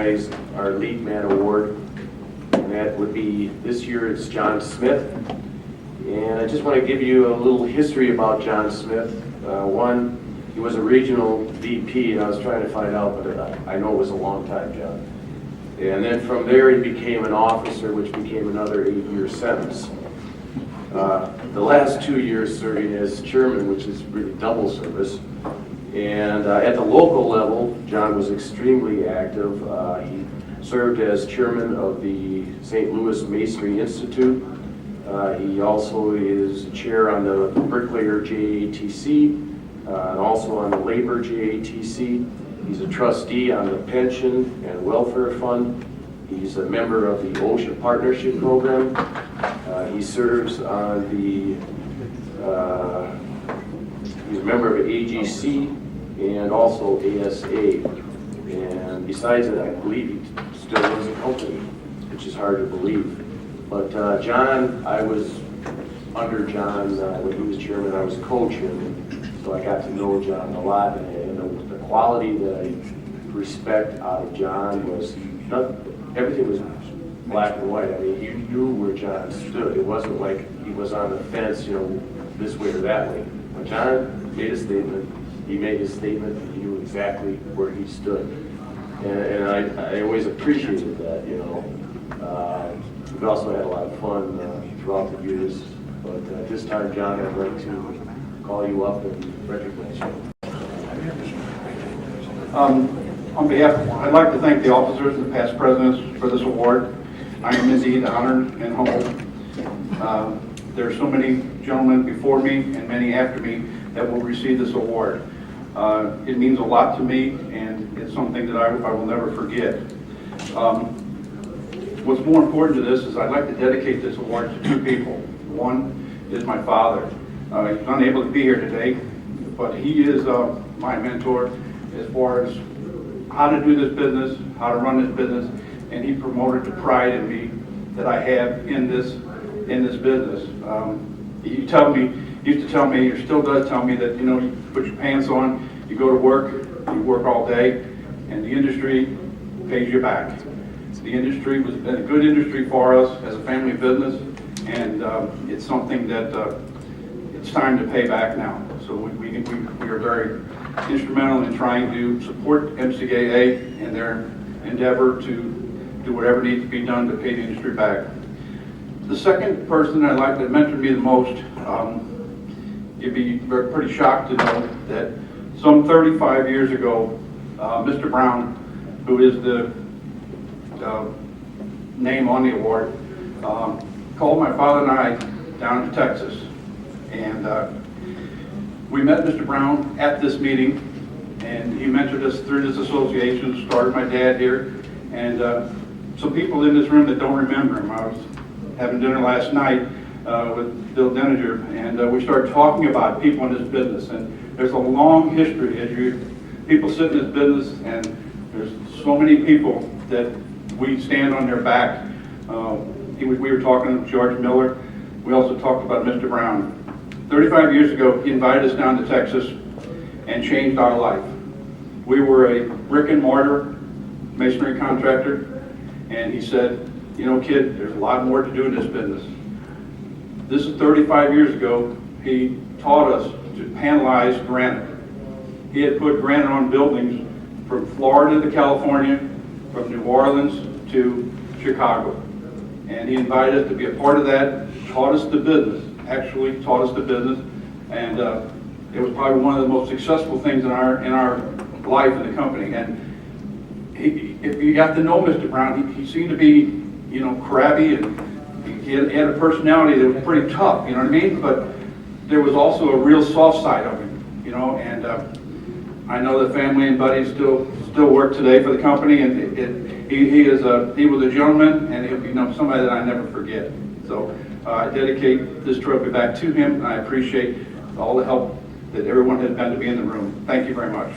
recognize our Leadman Award, and that would be, this year it's John Smith. And I just want to give you a little history about John Smith. One, he was a regional VP, and I was trying to find out, but I know it was a long time, John. And then from there he became an officer, which became another 8-year sentence. The last 2 years serving as chairman, which is really double service. And at the local level, John was extremely active. He served as chairman of the St. Louis Masonry Institute. He also is chair on the Bricklayer JATC, and also on the Labor JATC. He's a trustee on the Pension and Welfare Fund. He's a member of the OSHA Partnership Program. He serves on the, he's a member of AGC and also ASA. And besides that, I believe he still runs a company, which is hard to believe. But John, I was under John when he was chairman. I was coach, and so I got to know John a lot. And the quality that I respect out of John was everything was black and white. I mean, you knew where John stood. It wasn't like he was on the fence, you know, this way or that way. When John made a statement, he made his statement, and he knew exactly where he stood. And I always appreciated that, you know. We've also had a lot of fun throughout the years. But this time, John, I'd like to call you up and recognize you. On behalf, I'd like to thank the officers and past presidents for this award. I am indeed honored and humbled. There are so many gentlemen before me and many after me that will receive this award. It means a lot to me, and it's something that I will never forget. What's more important to this is I'd like to dedicate this award to two people. One is my father. He's unable to be here today, but he is my mentor as far as how to do this business, how to run this business, and he promoted the pride in me that I have in this business. He used to tell me, or still does tell me, that, you know, you put your pants on, you go to work, you work all day, and the industry pays you back. The industry has been a good industry for us as a family business, and it's something that it's time to pay back now. So we are very instrumental in trying to support MCAA in their endeavor to do whatever needs to be done to pay the industry back. The second person I'd like to mentor me the most, you'd be pretty shocked to know that some 35 years ago, Mr. Brown, who is the name on the award, called my father and I down to Texas. And we met Mr. Brown at this meeting, and he mentored us through this association, started my dad here, and some people in this room that don't remember him. I was having dinner last night with Bill Denninger, and we started talking about people in this business, and there's a long history as people sit in this business, and there's so many people that we stand on their back. We were talking to George Miller. We also talked about Mr. Brown. 35 years ago, he invited us down to Texas and changed our life. We were a brick and mortar masonry contractor, and he said, you know, kid, there's a lot more to do in this business. This is 35 years ago. He taught us to panelize granite. He had put granite on buildings from Florida to California, from New Orleans to Chicago. And he invited us to be a part of that, taught us the business, actually taught us the business, and it was probably one of the most successful things in our life in the company. And if you got to know Mr. Brown, he seemed to be, you know, crabby, and he had a personality that was pretty tough, you know what I mean? But there was also a real soft side of him, you know, and I know the family and buddies still work today for the company, and he was a gentleman, and he'll be, you know, somebody that I never forget. So I dedicate this trophy back to him, and I appreciate all the help that everyone has been to be in the room. Thank you very much.